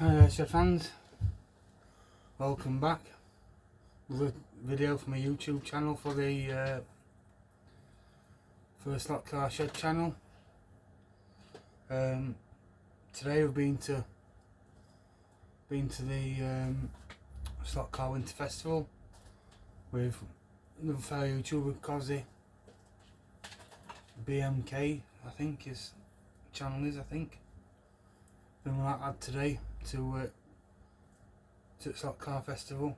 Hi shed fans, welcome back with a video from my YouTube channel for the slot car shed channel. Today we've been to the slot car winter festival with another fellow YouTuber, Cozzy BMK, I think his channel is. I think been like that today to the slot car festival,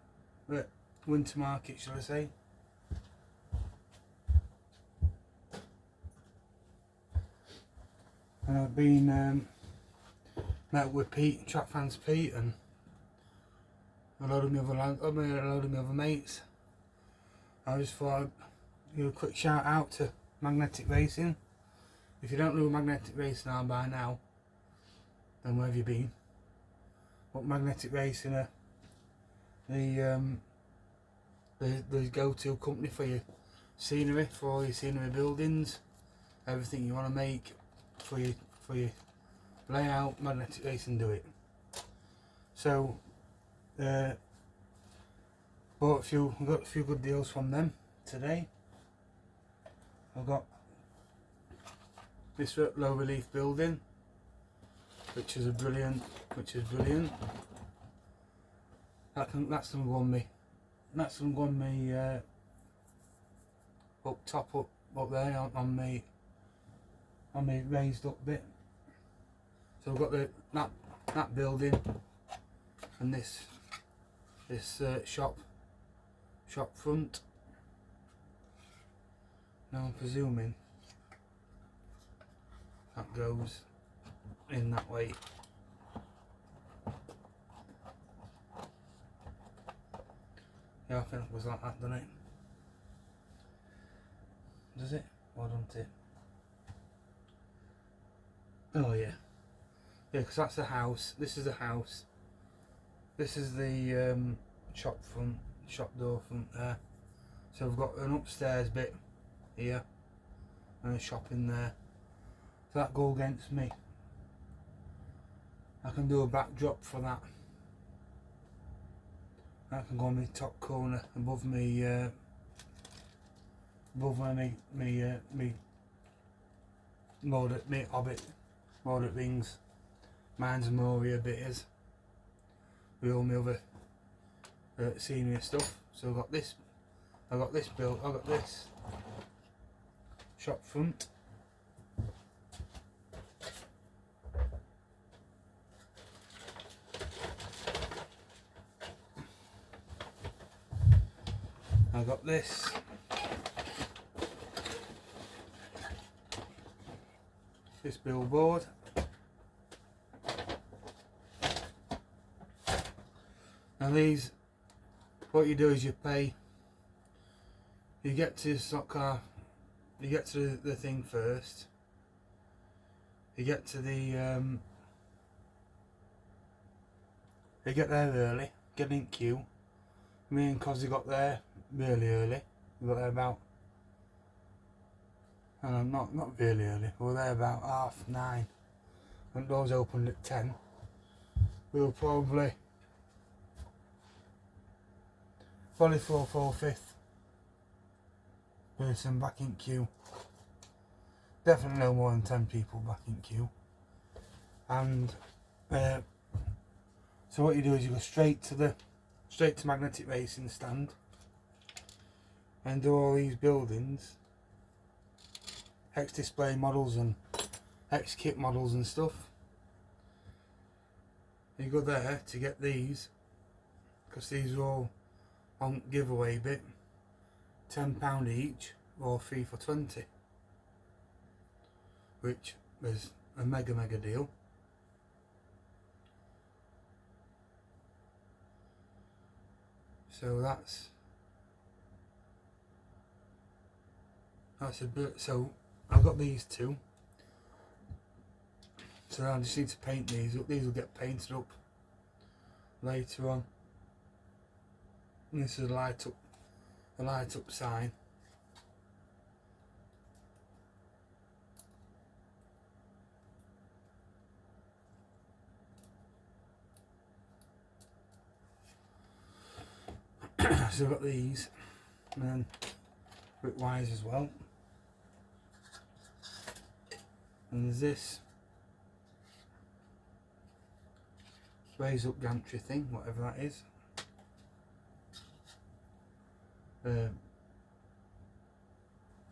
winter market, shall I say. And I've been met with Pete, Track Fans Pete, and a load of my other mates. I just thought I'd give a quick shout out to Magnetic Racing. If you don't know who Magnetic Racing are by now, then where have you been? But Magnetic Racing are the go-to company for your scenery, for all your scenery buildings, everything you want to make for your layout. Magnetic Racing do it. So we've got a few good deals from them today. I've got this low relief building, which is brilliant. That's gonna go on me. That's gonna go on me up there on me raised up bit. So we've got that building and this shop front. Now I'm presuming that goes in that way. Yeah, I think it was like that, doesn't it? Does it? Or don't it? Oh yeah. Yeah, because that's the house. This is the house. This is the shop door front there. So we've got an upstairs bit here and a shop in there. So that go against me. I can do a backdrop for that. I can go on the top corner above me, above where me Hobbit rings. Mine's Moria bit is. With all my other scenery stuff. So I've got this shop front. I got this billboard. Now these, what you do is you pay. You get to the slot car. You get to the thing first. You get to the. You get there early. Get in queue. Me and Cozzy got there really early. We got there about, not really early. We were there about 9:30, and doors opened at 10. We were probably 4/5 person back in queue. Definitely no more than 10 people back in queue. And so what you do is you go straight to Magnetic Racing stand and do all these buildings, X display models and X kit models and stuff. You go there to get these, because these are all on giveaway bit, £10 each or 3 for 20, which is a mega deal. So that's a bit. So I've got these two. So I just need to paint these up. These will get painted up later on. And this is a light up sign. So I've got these, and then brick wires as well. And there's this raise up gantry thing, whatever that is.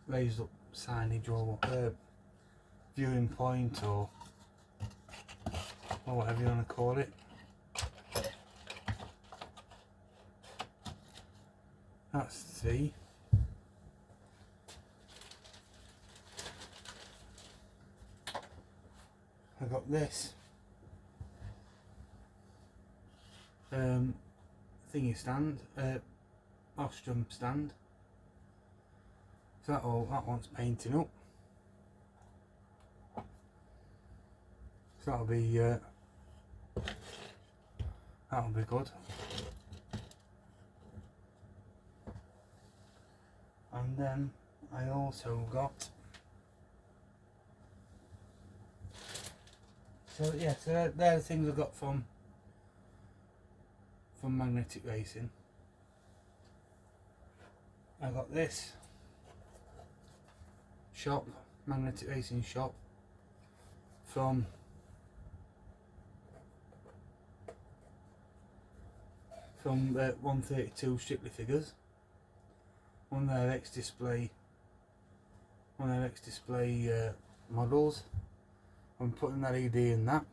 Raised up signage or viewing point or whatever you want to call it. That's C. I got this thingy stand, ostrom stand. So that one's painting up. So that'll be good. And then I also got, so yeah, so they're the things I got from Magnetic Racing. I got this shop, Magnetic Racing shop, from from 132 Strictly Figures. One of their ex-display models. I'm putting that ED in that.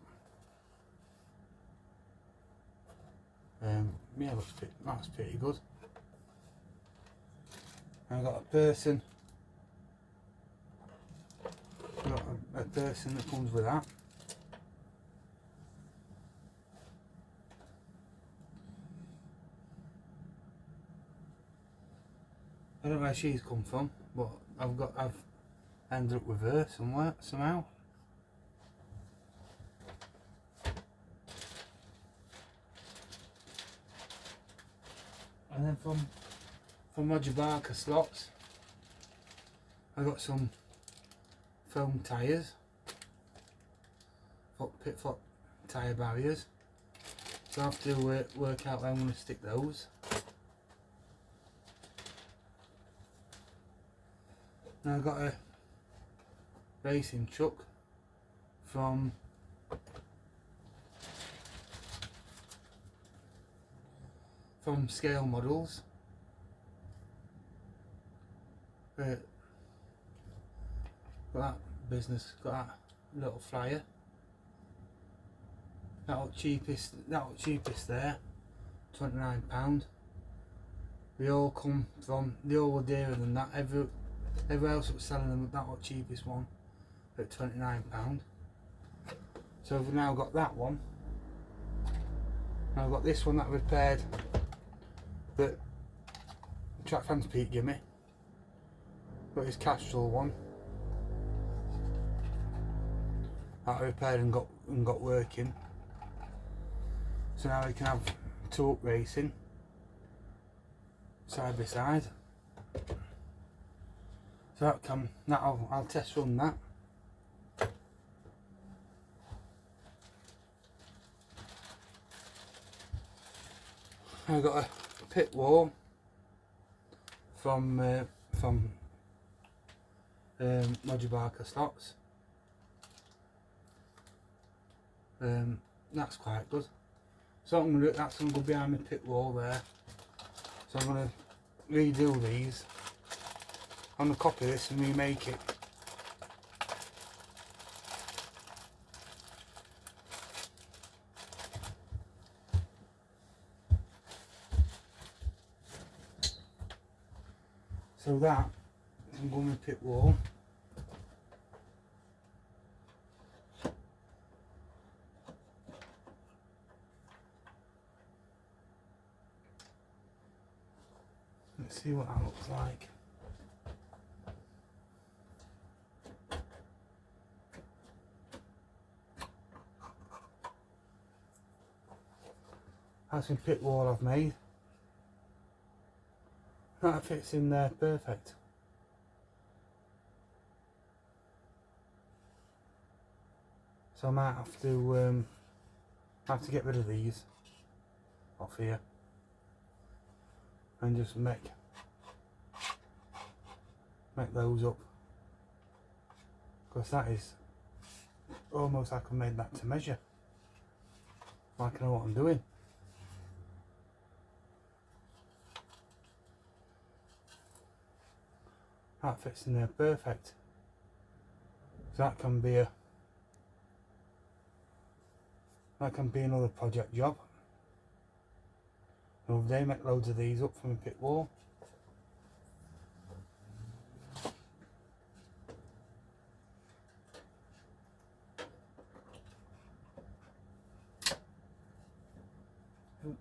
Yeah, that's pretty good. I've got a person. Got a person that comes with that. I don't know where she's come from, but I've ended up with her somewhere somehow. And then from Roger Barker slots, I got some foam tyres, pit flop tyre barriers. So I have to work out where I'm going to stick those. Now I've got a racing truck from Scale Models. Got that business, got that little flyer. That was cheapest there, £29. They all come from, they all were dearer than that. Everywhere else was selling them, that was the cheapest one at £29. So we've now got that one. Now I've got this one that I repaired, that Track Fans Pete gave me. Got his Castrol one that I repaired and got working. So now we can have two up racing side by side. So I'll test run that. I've got a pit wall from Roger Barker slots. That's quite good. So I'm going to do that's going to go behind my pit wall there. So I'm going to redo these. I'm going to copy this and remake it. So that I'm going to pit wall. Let's see what that looks like. That's my pit wall I've made. That fits in there perfect. So I might have to get rid of these off here. and just make those up, because that is almost like I made that to measure, like I know what I'm doing. That fits in there perfect. So that can be another project job. And they make loads of these up from a pit wall. Oops.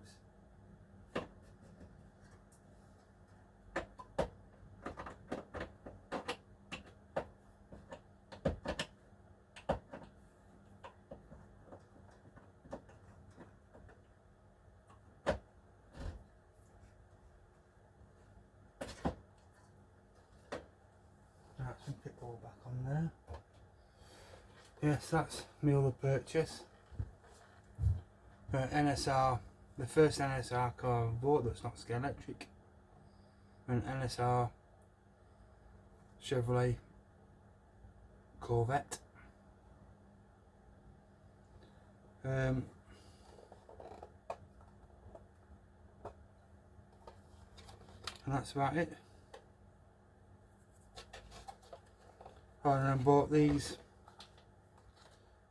Right, some pit wall back on there. Yes, that's my other purchase. NSR, the first NSR car I bought that's not scale electric. An NSR Chevrolet Corvette. And that's about it. Oh, and I bought these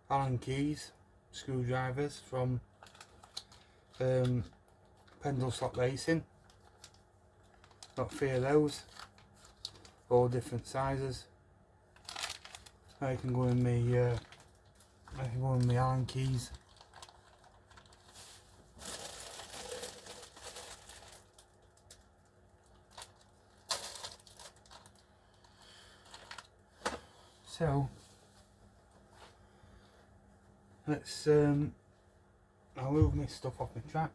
Allen keys screwdrivers from Pendle Slot Racing. Got 3 of those, all different sizes. I can go in my Allen keys. So let's I'll move my stuff off my track.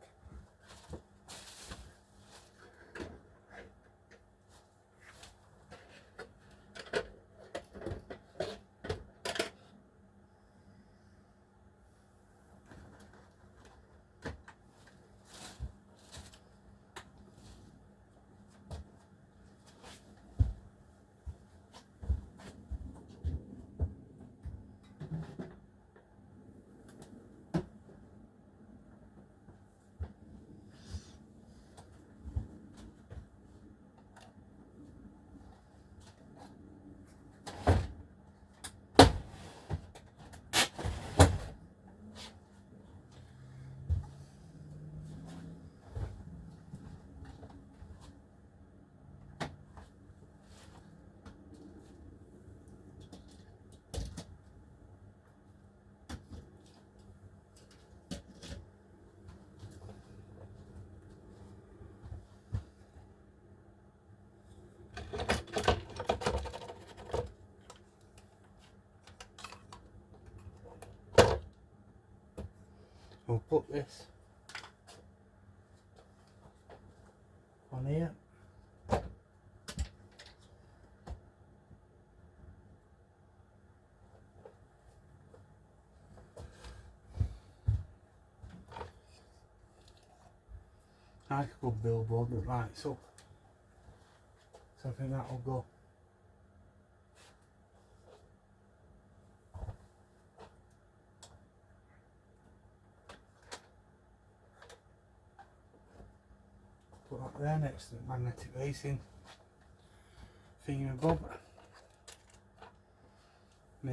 We'll put this on here. Like a good billboard that lights up. So I think that'll go. Put that there next to the magnetic racing thingamabob. My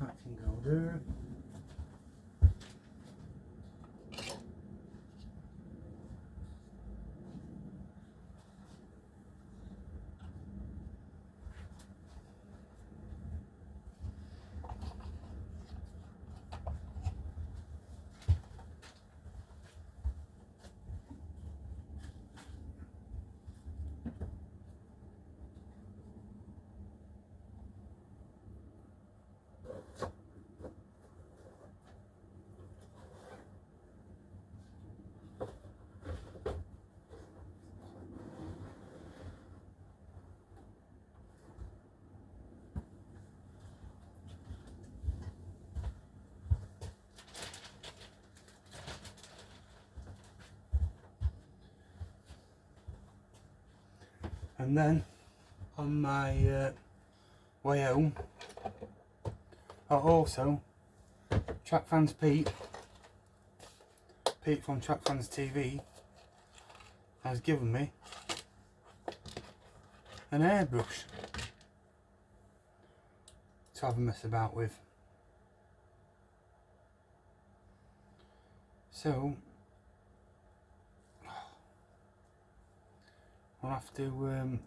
that can go there. And then on my way home, also Track Fans Pete from Track Fans TV has given me an airbrush to have a mess about with. So I'll have to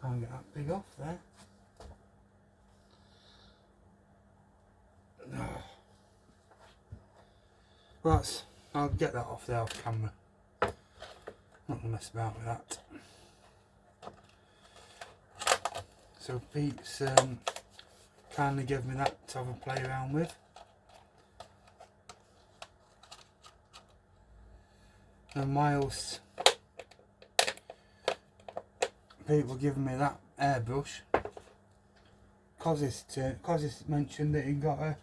can't get that big off there. Well, I'll get that off there off camera. Not gonna mess about with that. So Pete's kindly gave me that to have a play around with. And whilst Pete were giving me that airbrush, cause he's mentioned that he got a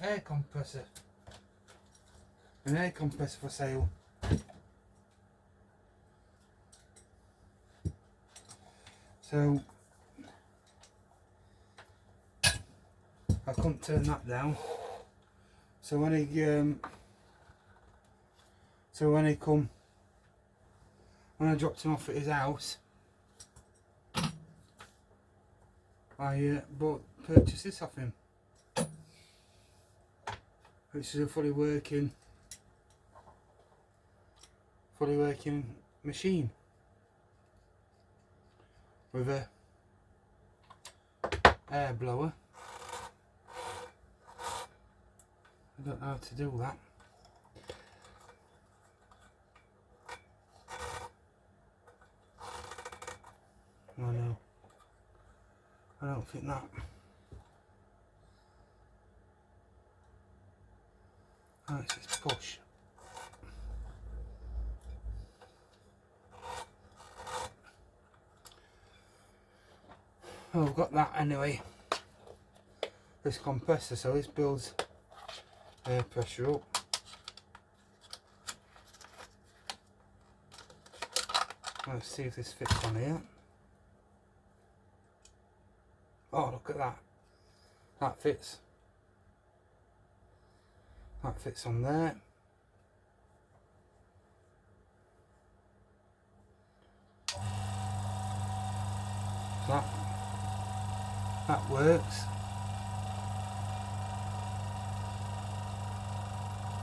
air compressor. An air compressor for sale. So I couldn't turn that down. So when I dropped him off at his house, I purchased this off him, which is a fully working machine with a air blower. I don't know how to do that. Oh no, I don't think that. Oh, it's just push. Oh, I've got that anyway. This compressor, so this builds air pressure up. Let's see if this fits on here. Oh, look at that. That fits. That fits on there. That works.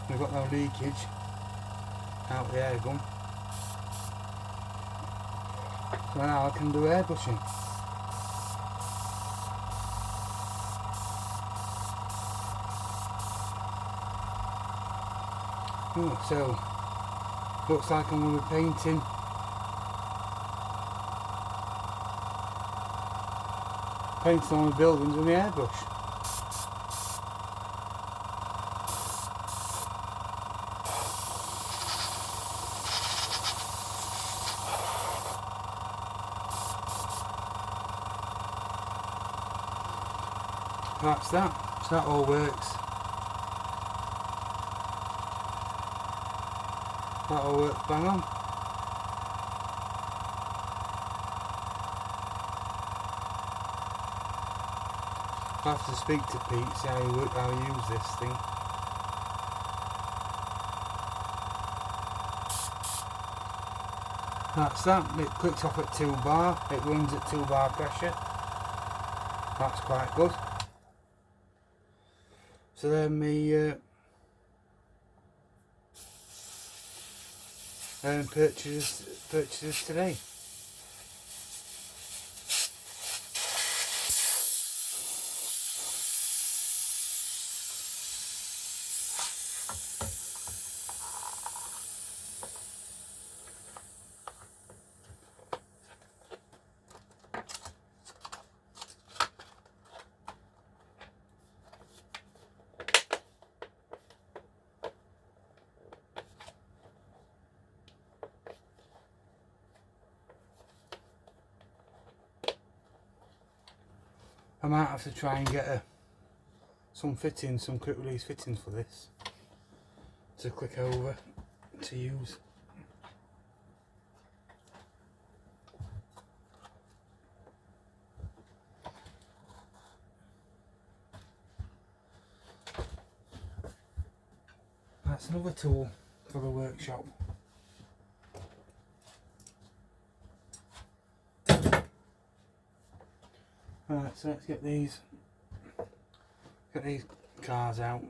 We've got no leakage out the air gun. So now I can do airbrushing. Oh, so looks like I'm going to be painting on the buildings with my airbrush. That's that. So that all works. That all works bang on. I have to speak to Pete, see how he use this thing. That's that. It clicks off at 2 bar. It runs at 2 bar pressure. That's quite good. So then me purchases today. might have to try and get some fittings, some quick release fittings for this to click over to use. That's another tool for the workshop. Right, so let's get these cars out.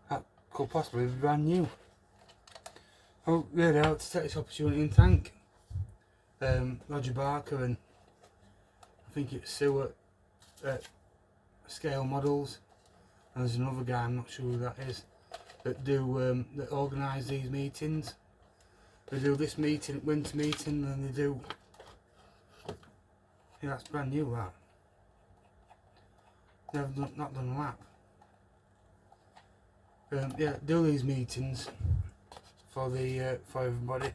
That could possibly be brand new. Oh, really, I'd like to take this opportunity and thank Roger Barker and I think it's Sue at Scale Models, and there's another guy, I'm not sure who that is, that that organise these meetings. They do this meeting, winter meeting, and they do, yeah, that's brand new, that. They've not done a lap. Yeah, do these meetings for everybody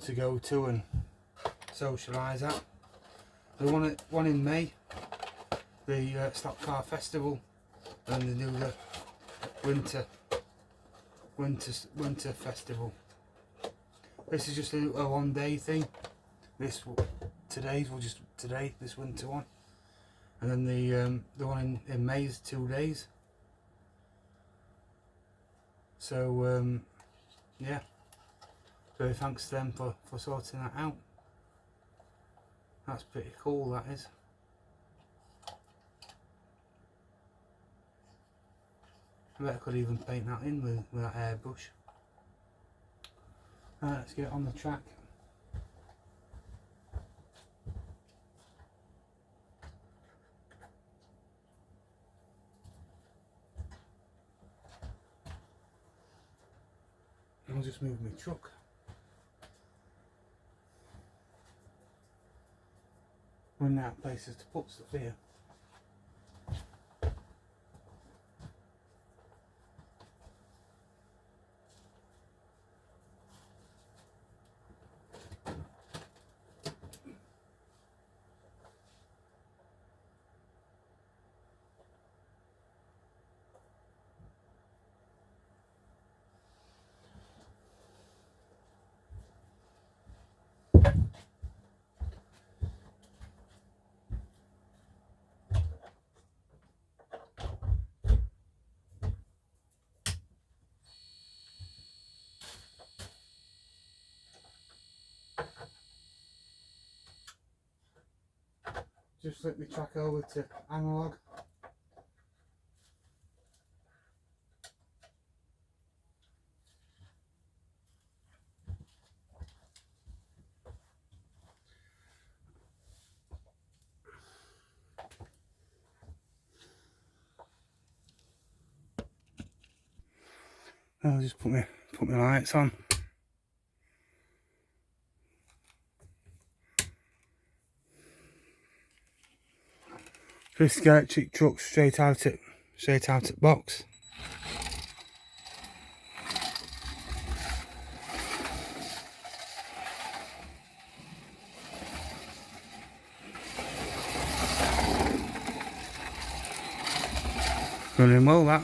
to go to and socialise at. The one in May, the Stock Car Festival, and they do the winter festival. This is just a 1 day thing. This winter one, and then the one in May is 2 days. So yeah, so thanks to them for sorting that out. That's pretty cool, that is. I bet I could even paint that in with that airbrush. Right, let's get it on the track. I'll just move my truck. Running out of places to put stuff here. Just flip the track over to analog. I'll just put my lights on. This electric truck straight out at box. Running well, that.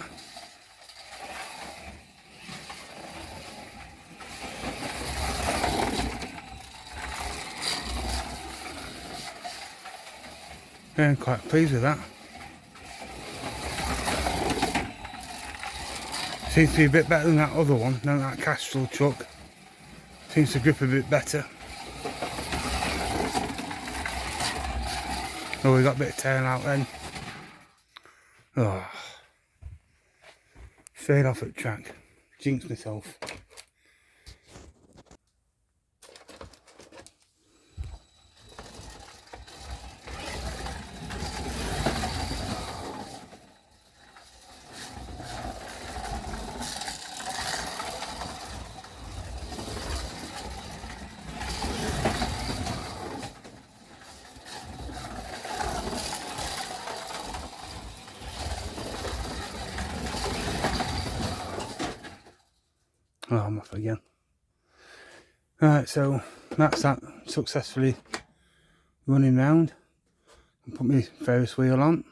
Yeah, I'm quite pleased with that. Seems to be a bit better than that other one, than that Castrol truck. Seems to grip a bit better. Oh, we got a bit of tail out then. Oh. Straight off at the track. Jinxed myself. off again. Right, so that's that successfully running round. I'll put my Ferris wheel on.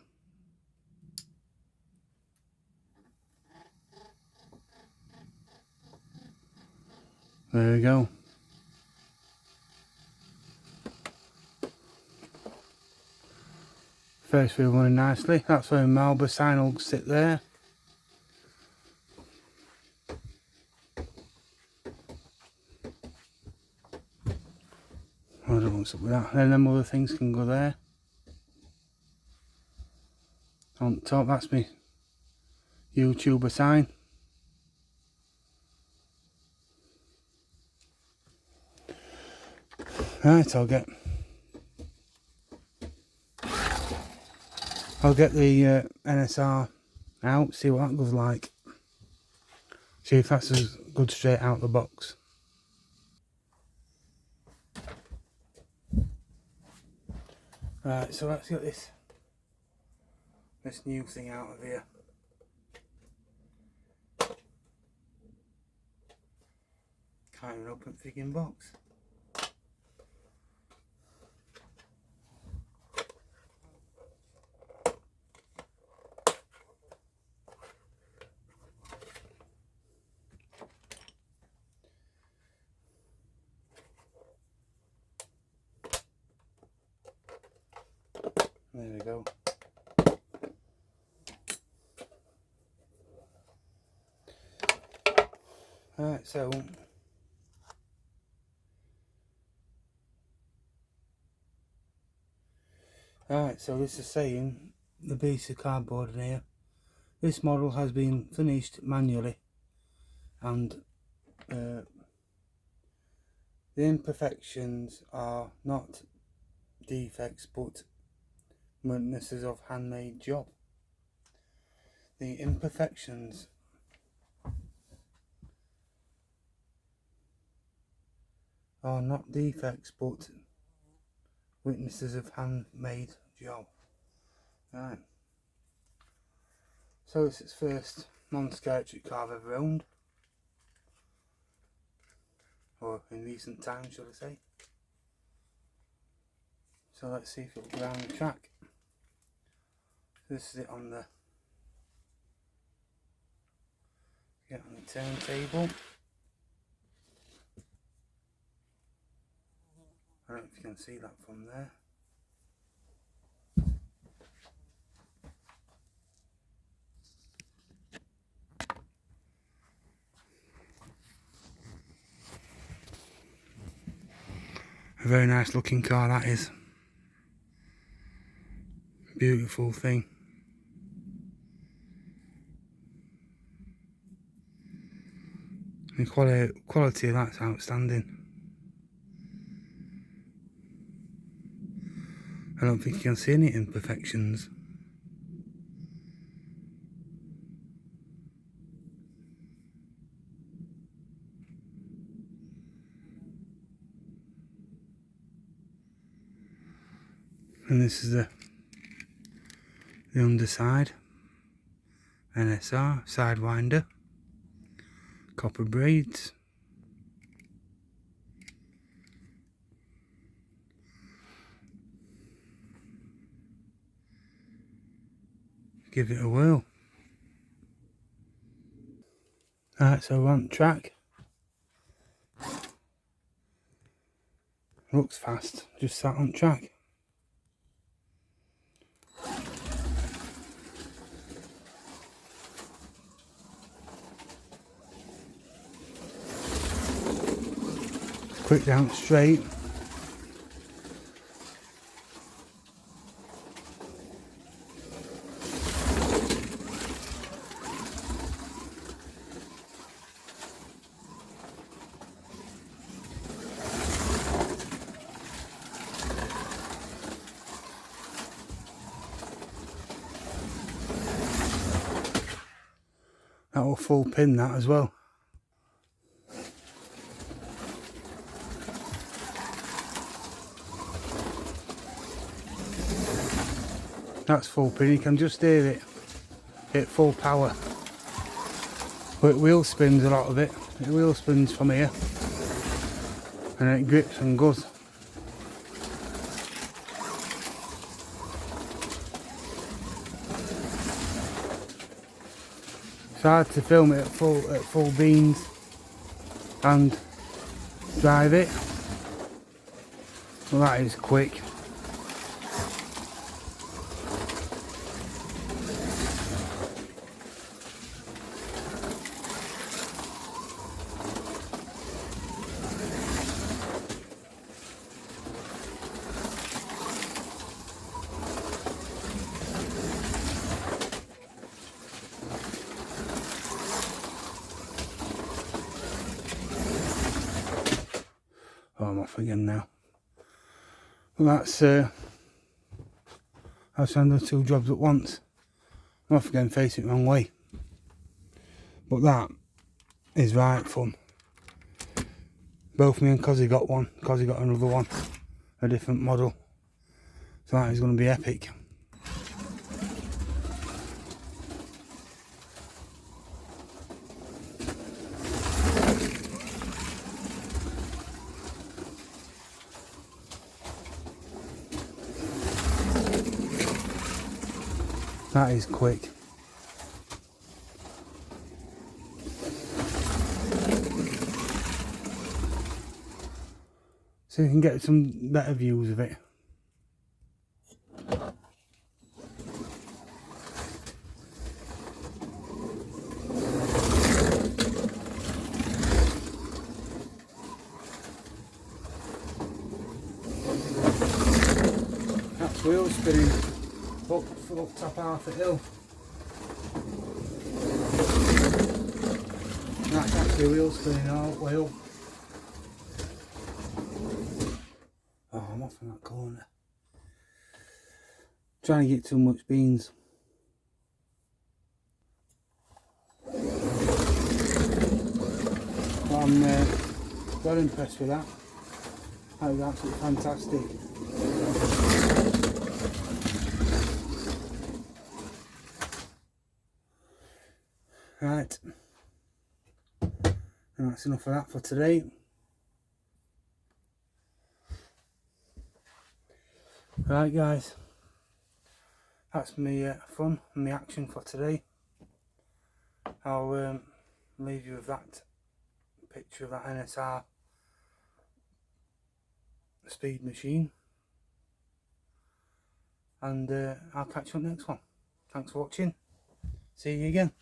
There we go. Ferris wheel running nicely. That's where Marlborough sign will sit there. I don't know what's up with that. Then them other things can go there. On top, that's my YouTuber sign. Right, I'll get the NSR out, see what that goes like. See if that's as good straight out the box. Right, so let's get this new thing out of here. Can't even open the friggin' box. There we go. Right, so this is saying the piece of cardboard in here. This model has been finished manually, and the imperfections are not defects but weaknesses of handmade job. The imperfections are not defects but witnesses of handmade job. Right. So it's its first non-skeletric car I've ever owned. Or in recent times, should I say. So let's see if it'll go down the track. This is it on the turntable. I don't know if you can see that from there. A very nice looking car that is. Beautiful thing. The quality of that's outstanding. I don't think you can see any imperfections. And this is the underside. NSR, sidewinder, copper braids. Give it a whirl. Alright, so we're on track. Looks fast, just sat on track. Quick down straight. That will full pin that as well. That's full pin, you can just hear it at full power. But it wheel spins a lot of it it wheel spins from here and it grips and goes. It's hard to film it at full beans and drive it. Well, that is quick. Oh, I'm off again now. Well, that's trying to do 2 jobs at once. I'm off again, facing it the wrong way. But that is right fun. Both me and Cozzy got one. Cozzy got another one, a different model. So that is going to be epic. That is quick. So you can get some better views of it. That's wheel spinning up top half the hill. That's actually wheel spinning all the way up. Oh, I'm off in that corner. Trying to get too much beans. But I'm well impressed with that. That was absolutely fantastic. Right, and that's enough of that for today. Right guys, that's me fun and the action for today. I'll leave you with that picture of that NSR speed machine, and I'll catch you on the next one. Thanks for watching. See you again.